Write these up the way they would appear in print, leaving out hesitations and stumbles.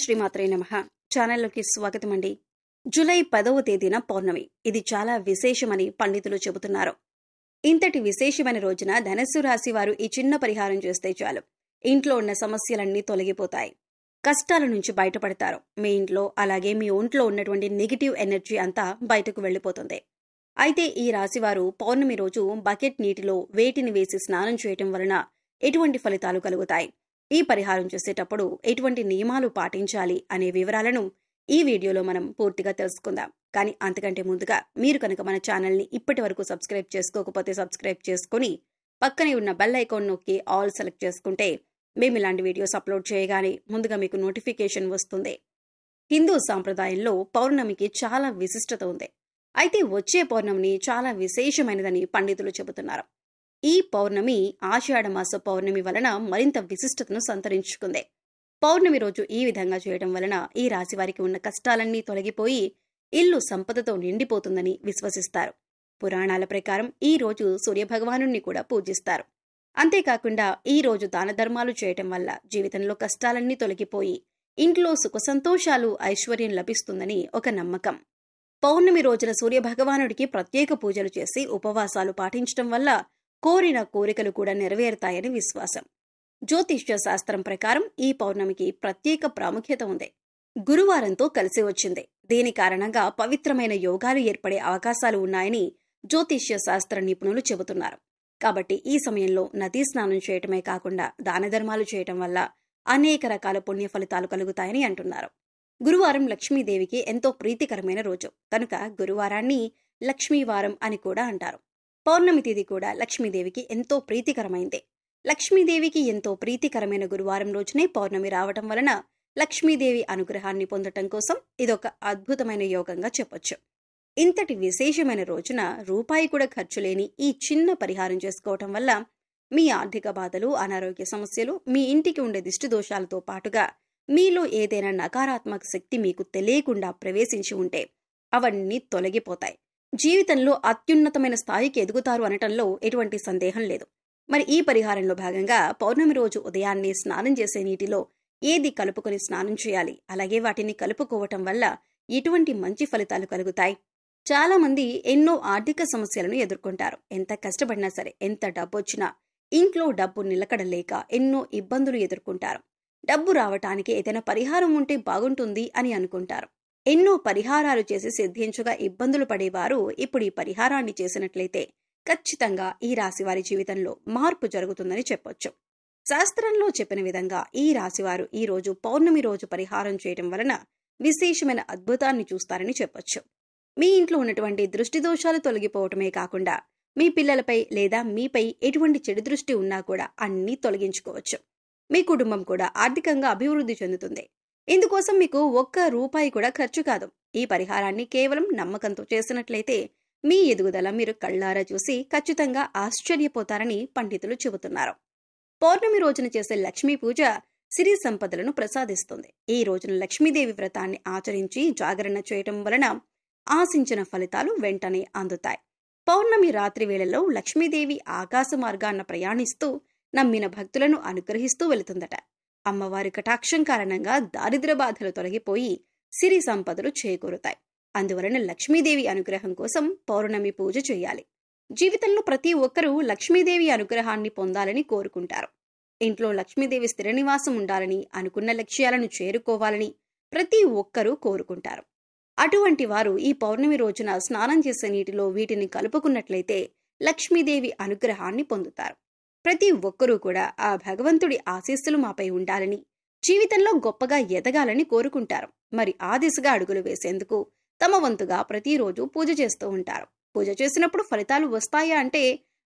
శ్రీమాత్రే నమః. ఛానల్లోకి స్వాగతం అండి. జూలై 10వ తేదీన పౌర్ణమి. ఇది చాలా విశేషమని పండితులు చెబుతున్నారు. ఇంతటి విశేషమైన రోజున ధనస్సు రాశి వారు ఈ చిన్న పరిహారం చేస్తే చాలు, ఇంట్లో ఉన్న సమస్యలన్నీ తొలగిపోతాయి, కష్టాల నుంచి బయటపడతారు. మీ ఇంట్లో అలాగే మీ ఒంట్లో ఉన్నటువంటి నెగిటివ్ ఎనర్జీ అంతా బయటకు వెళ్లిపోతుంది. అయితే ఈ రాశివారు పౌర్ణమి రోజు బకెట్ నీటిలో వేటిని వేసి స్నానం చేయటం వలన ఎటువంటి ఫలితాలు కలుగుతాయి, ఈ పరిహారం చేసేటప్పుడు ఎటువంటి నియమాలు పాటించాలి అనే వివరాలను ఈ వీడియోలో మనం పూర్తిగా తెలుసుకుందాం. కానీ అంతకంటే ముందుగా మీరు కనుక మన ఛానల్ని ఇప్పటి వరకు సబ్స్క్రైబ్ చేసుకోకపోతే సబ్స్క్రైబ్ చేసుకుని పక్కనే ఉన్న బెల్ ఐకాన్ నొక్కి ఆల్ సెలెక్ట్ చేసుకుంటే మేము ఇలాంటి వీడియోస్ అప్లోడ్ చేయగానే ముందుగా మీకు నోటిఫికేషన్ వస్తుంది. హిందూ సాంప్రదాయంలో పౌర్ణమికి చాలా విశిష్టత ఉంది. అయితే వచ్చే పౌర్ణమిని చాలా విశేషమైనదని పండితులు చెబుతున్నారు. ఈ పౌర్ణమి ఆషాఢమాస పౌర్ణమి వలన మరింత విశిష్టతను సంతరించుకుంది. పౌర్ణమి రోజు ఈ విధంగా చేయడం వలన ఈ రాశి వారికి ఉన్న కష్టాలన్నీ తొలగిపోయి ఇల్లు సంపదతో నిండిపోతుందని విశ్వసిస్తారు. పురాణాల ప్రకారం ఈ రోజు సూర్యభగవానుణ్ణి కూడా పూజిస్తారు. అంతేకాకుండా ఈ రోజు దాన ధర్మాలు చేయటం వల్ల జీవితంలో కష్టాలన్నీ తొలగిపోయి ఇంట్లో సుఖ సంతోషాలు ఐశ్వర్యం లభిస్తుందని ఒక నమ్మకం. పౌర్ణమి రోజున సూర్యభగవానుడికి ప్రత్యేక పూజలు చేసి ఉపవాసాలు పాటించడం వల్ల కోరిన కోరికలు కూడా నెరవేరుతాయని విశ్వాసం. జ్యోతిష్య శాస్త్రం ప్రకారం ఈ పౌర్ణమికి ప్రత్యేక ప్రాముఖ్యత ఉంది. గురువారంతో కలిసి వచ్చింది. దీని కారణంగా పవిత్రమైన యోగాలు ఏర్పడే అవకాశాలు ఉన్నాయని జ్యోతిష్య శాస్త్ర నిపుణులు చెబుతున్నారు. కాబట్టి ఈ సమయంలో నదీ స్నానం చేయటమే కాకుండా దాన ధర్మాలు చేయటం వల్ల అనేక రకాల పుణ్య ఫలితాలు కలుగుతాయని అంటున్నారు. గురువారం లక్ష్మీదేవికి ఎంతో ప్రీతికరమైన రోజు కనుక గురువారాన్ని లక్ష్మీవారం అని కూడా అంటారు. పౌర్ణమి తిథి కూడా లక్ష్మీదేవికి ఎంతో ప్రీతికరమైంది. లక్ష్మీదేవికి ఎంతో ప్రీతికరమైన గురువారం రోజునే పౌర్ణమి రావటం వలన లక్ష్మీదేవి అనుగ్రహాన్ని పొందటం కోసం ఇదొక అద్భుతమైన యోగంగా చెప్పొచ్చు. ఇంతటి విశేషమైన రోజున రూపాయి కూడా ఖర్చు లేని ఈ చిన్న పరిహారం చేసుకోవటం వల్ల మీ ఆర్థిక బాధలు, అనారోగ్య సమస్యలు, మీ ఇంటికి ఉండే దిష్టి దోషాలతో పాటుగా మీలో ఏదైనా నకారాత్మక శక్తి మీకు తెలియకుండా ప్రవేశించి ఉంటే అవన్నీ తొలగిపోతాయి. జీవితంలో అత్యున్నతమైన స్థాయికి ఎదుగుతారు అనటంలో ఎటువంటి సందేహం లేదు. మరి ఈ పరిహారంలో భాగంగా పౌర్ణమి రోజు ఉదయాన్నే స్నానం చేసే నీటిలో ఏది కలుపుకొని స్నానం చేయాలి, అలాగే వాటిని కలుపుకోవటం వల్ల ఎటువంటి మంచి ఫలితాలు కలుగుతాయి. చాలా మంది ఎన్నో ఆర్థిక సమస్యలను ఎదుర్కొంటారు. ఎంత కష్టపడినా సరే, ఎంత డబ్బు వచ్చినా ఇంట్లో డబ్బు నిలకడలేక ఎన్నో ఇబ్బందులు ఎదుర్కొంటారు. డబ్బు రావటానికి ఏదైనా పరిహారం ఉంటే బాగుంటుంది అని అనుకుంటారు. ఎన్నో పరిహారాలు చేసి సిద్ధించగా ఇబ్బందులు పడేవారు ఇప్పుడు ఈ పరిహారాన్ని చేసినట్లయితే ఖచ్చితంగా ఈ రాశివారి జీవితంలో మార్పు జరుగుతుందని చెప్పొచ్చు. శాస్త్రంలో చెప్పిన విధంగా ఈ రాశివారు ఈ రోజు పౌర్ణమి రోజు పరిహారం చేయడం వలన విశేషమైన అద్భుతాన్ని చూస్తారని చెప్పొచ్చు. మీ ఇంట్లో ఉన్నటువంటి దృష్టి దోషాలు తొలగిపోవటమే కాకుండా మీ పిల్లలపై లేదా మీపై ఎటువంటి చెడు దృష్టి ఉన్నా కూడా అన్నీ తొలగించుకోవచ్చు. మీ కుటుంబం కూడా ఆర్థికంగా అభివృద్ధి చెందుతుంది. ఇందుకోసం మీకు ఒక్క రూపాయి కూడా ఖర్చు కాదు. ఈ పరిహారాన్ని కేవలం నమ్మకంతో చేసినట్లయితే మీ ఎదుగుదల మీరు కళ్ళారా చూసి ఖచ్చితంగా ఆశ్చర్యపోతారని పండితులు చెబుతున్నారు. పౌర్ణమి రోజున చేసే లక్ష్మీ పూజ సిరి సంపదలను ప్రసాదిస్తుంది. ఈ రోజున లక్ష్మీదేవి వ్రతాన్ని ఆచరించి జాగరణ చేయటం వలన ఆశించిన ఫలితాలు వెంటనే అందుతాయి. పౌర్ణమి రాత్రి వేళల్లో లక్ష్మీదేవి ఆకాశ మార్గాన ప్రయాణిస్తూ నమ్మిన భక్తులను అనుగ్రహిస్తూ వెళుతుందట. అమ్మవారి కటాక్షం కారణంగా దారిద్ర్య బాధలు తొలగిపోయి సిరి సంపదలు చేకూరుతాయి. అందువలన లక్ష్మీదేవి అనుగ్రహం కోసం పౌర్ణమి పూజ చేయాలి. జీవితంలో ప్రతి ఒక్కరూ లక్ష్మీదేవి అనుగ్రహాన్ని పొందాలని కోరుకుంటారు. ఇంట్లో లక్ష్మీదేవి స్థిర నివాసం ఉండాలని, అనుకున్న లక్ష్యాలను చేరుకోవాలని ప్రతి ఒక్కరూ కోరుకుంటారు. అటువంటి వారు ఈ పౌర్ణమి రోజున స్నానం చేసే నీటిలో వీటిని కలుపుకున్నట్లయితే లక్ష్మీదేవి అనుగ్రహాన్ని పొందుతారు. ప్రతి ఒక్కరూ కూడా ఆ భగవంతుడి ఆశీస్సులు మాపై ఉండాలని, జీవితంలో గొప్పగా ఎదగాలని కోరుకుంటారు. మరి ఆ దిశగా అడుగులు వేసేందుకు తమ వంతుగా ప్రతిరోజు పూజ చేస్తూ ఉంటారు. పూజ చేసినప్పుడు ఫలితాలు వస్తాయా అంటే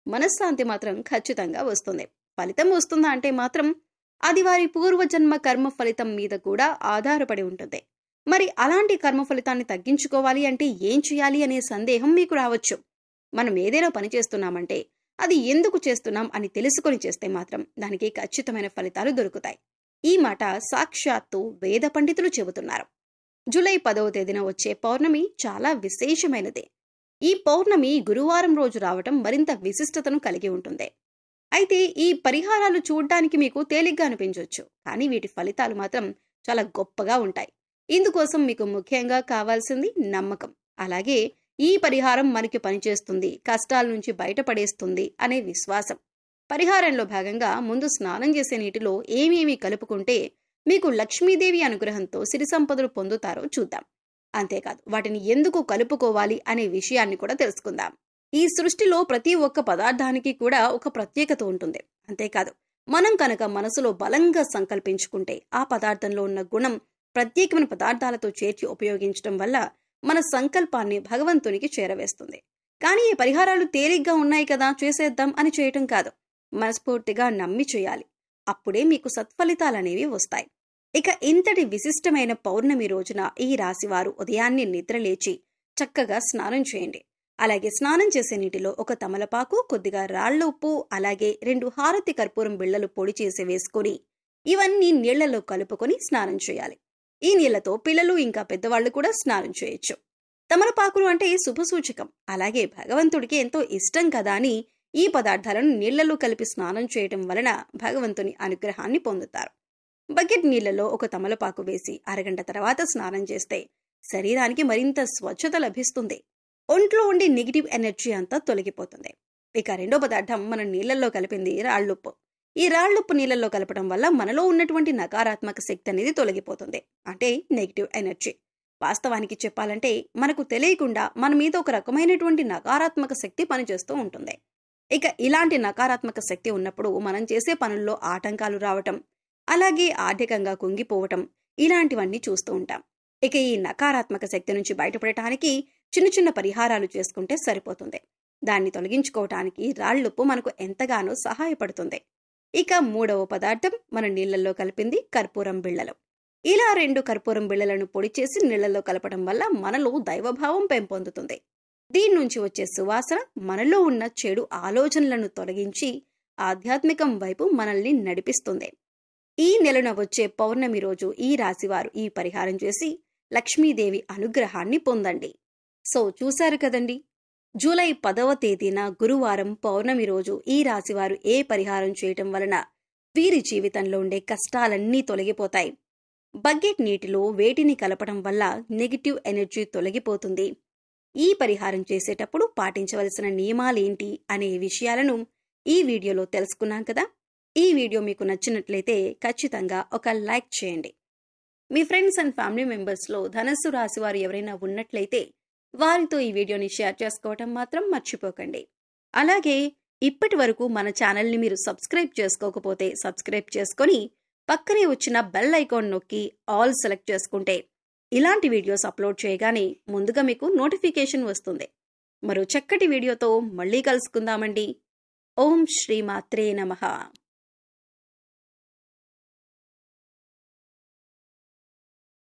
మనశ్శాంతి మాత్రం ఖచ్చితంగా వస్తుంది. ఫలితం వస్తుందా అంటే మాత్రం అది వారి పూర్వజన్మ కర్మ ఫలితం మీద కూడా ఆధారపడి ఉంటుంది. మరి అలాంటి కర్మ ఫలితాన్ని తగ్గించుకోవాలి అంటే ఏం చేయాలి అనే సందేహం మీకు రావచ్చు. మనం ఏదైనా పని చేస్తున్నామంటే అది ఎందుకు చేస్తున్నాం అని తెలుసుకొని చేస్తే మాత్రం దానికి ఖచ్చితమైన ఫలితాలు దొరుకుతాయి. ఈ మాట సాక్షాత్తు వేద పండితులు చెబుతున్నారు. జూలై 10వ తేదీన వచ్చే పౌర్ణమి చాలా విశేషమైనది. ఈ పౌర్ణమి గురువారం రోజు రావటం మరింత విశిష్టతను కలిగి ఉంటుంది. అయితే ఈ పరిహారాలు చూడ్డానికి మీకు తేలిగ్గా అనిపించవచ్చు, కానీ వీటి ఫలితాలు మాత్రం చాలా గొప్పగా ఉంటాయి. ఇందుకోసం మీకు ముఖ్యంగా కావాల్సింది నమ్మకం. అలాగే ఈ పరిహారం మనకి పనిచేస్తుంది, కష్టాల నుంచి బయటపడేస్తుంది అనే విశ్వాసం. పరిహారంలో భాగంగా ముందు స్నానం చేసే నీటిలో ఏమేమి కలుపుకుంటే మీకు లక్ష్మీదేవి అనుగ్రహంతో సిరి సంపదలు పొందుతారో చూద్దాం. అంతేకాదు వాటిని ఎందుకు కలుపుకోవాలి అనే విషయాన్ని కూడా తెలుసుకుందాం. ఈ సృష్టిలో ప్రతి ఒక్క పదార్థానికి కూడా ఒక ప్రత్యేకత ఉంటుంది. అంతేకాదు మనం కనుక మనసులో బలంగా సంకల్పించుకుంటే ఆ పదార్థంలో ఉన్న గుణం ప్రత్యేకమైన పదార్థాలతో చేర్చి ఉపయోగించడం వల్ల మన సంకల్పాన్ని భగవంతునికి చేరవేస్తుంది. కానీ ఈ పరిహారాలు తేలిగ్గా ఉన్నాయి కదా చేసేద్దాం అని చేయటం కాదు, మనస్ఫూర్తిగా నమ్మి చేయాలి. అప్పుడే మీకు సత్ఫలితాలనేవి వస్తాయి. ఇక ఇంతటి విశిష్టమైన పౌర్ణమి రోజున ఈ రాశివారు ఉదయాన్నే నిద్రలేచి చక్కగా స్నానం చేయండి. అలాగే స్నానం చేసే నీటిలో ఒక తమలపాకు, కొద్దిగా రాళ్ల ఉప్పు, అలాగే 2 హారతి కర్పూరం బిళ్లలు పొడి చేసి వేసుకొని ఇవన్నీ నీళ్లలో కలుపుకొని స్నానం చేయాలి. ఈ నీళ్లతో పిల్లలు ఇంకా పెద్దవాళ్లు కూడా స్నానం చేయొచ్చు. తమలపాకులు అంటే శుభసూచకం, అలాగే భగవంతుడికి ఎంతో ఇష్టం కదా అని ఈ పదార్థాలను నీళ్లలో కలిపి స్నానం చేయటం వలన భగవంతుని అనుగ్రహాన్ని పొందుతారు. బకెట్ నీళ్లలో ఒక తమలపాకు వేసి అరగంట తర్వాత స్నానం చేస్తే శరీరానికి మరింత స్వచ్ఛత లభిస్తుంది. ఒంట్లో ఉండే నెగిటివ్ ఎనర్జీ అంతా తొలగిపోతుంది. ఇక రెండో పదార్థం మనం నీళ్లలో కలిపింది రాళ్లుప్పు. ఈ రాళ్లుప్పు నీళ్లలో కలపడం వల్ల మనలో ఉన్నటువంటి నకారాత్మక శక్తి అనేది తొలగిపోతుంది, అంటే నెగిటివ్ ఎనర్జీ. వాస్తవానికి చెప్పాలంటే మనకు తెలియకుండా మన మీద ఒక రకమైనటువంటి నకారాత్మక శక్తి పనిచేస్తూ ఉంటుంది. ఇక ఇలాంటి నకారాత్మక శక్తి ఉన్నప్పుడు మనం చేసే పనుల్లో ఆటంకాలు రావటం, అలాగే ఆర్థికంగా కుంగిపోవటం, ఇలాంటివన్నీ చూస్తూ ఉంటాం. ఇక ఈ నకారాత్మక శక్తి నుంచి బయటపడటానికి చిన్న చిన్న పరిహారాలు చేసుకుంటే సరిపోతుంది. దాన్ని తొలగించుకోవటానికి రాళ్లుప్పు మనకు ఎంతగానో సహాయపడుతుంది. ఇక మూడవ పదార్థం మనం నీళ్లలో కలిపింది కర్పూరం బిళ్లలు. ఇలా 2 కర్పూరం బిళ్లలను పొడి చేసి నీళ్లలో కలపడం వల్ల మనలో దైవభావం పెంపొందుతుంది. దీని నుంచి వచ్చే సువాసన మనలో ఉన్న చెడు ఆలోచనలను తొలగించి ఆధ్యాత్మికం వైపు మనల్ని నడిపిస్తుంది. ఈ నెలన వచ్చే పౌర్ణమి రోజు ఈ రాశివారు ఈ పరిహారం చేసి లక్ష్మీదేవి అనుగ్రహాన్ని పొందండి. సో చూశారు కదండి, జూలై 10వ తేదీన గురువారం పౌర్ణమి రోజు ఈ రాశివారు ఏ పరిహారం చేయటం వలన వీరి జీవితంలో ఉండే కష్టాలన్నీ తొలగిపోతాయి. బకెట్ నీటిలో వేటిని కలపడం వల్ల నెగిటివ్ ఎనర్జీ తొలగిపోతుంది, ఈ పరిహారం చేసేటప్పుడు పాటించవలసిన నియమాలేంటి అనే విషయాలను ఈ వీడియోలో తెలుసుకున్నాం కదా. ఈ వీడియో మీకు నచ్చినట్లయితే ఖచ్చితంగా ఒక లైక్ చేయండి. మీ ఫ్రెండ్స్ అండ్ ఫ్యామిలీ మెంబర్స్లో ధనస్సు రాశి వారు ఎవరైనా ఉన్నట్లయితే వారితో ఈ వీడియోని షేర్ చేసుకోవటం మాత్రం మర్చిపోకండి. అలాగే ఇప్పటి వరకు మన ఛానల్ని మీరు సబ్స్క్రైబ్ చేసుకోకపోతే సబ్స్క్రైబ్ చేసుకొని పక్కనే వచ్చిన బెల్ ఐకాన్ నొక్కి ఆల్ సెలెక్ట్ చేసుకుంటే ఇలాంటి వీడియోస్ అప్లోడ్ చేయగానే ముందుగా మీకు నోటిఫికేషన్ వస్తుంది. మరో చక్కటి వీడియోతో మళ్ళీ కలుసుకుందామండి. ఓం శ్రీ మాత్రే నమః.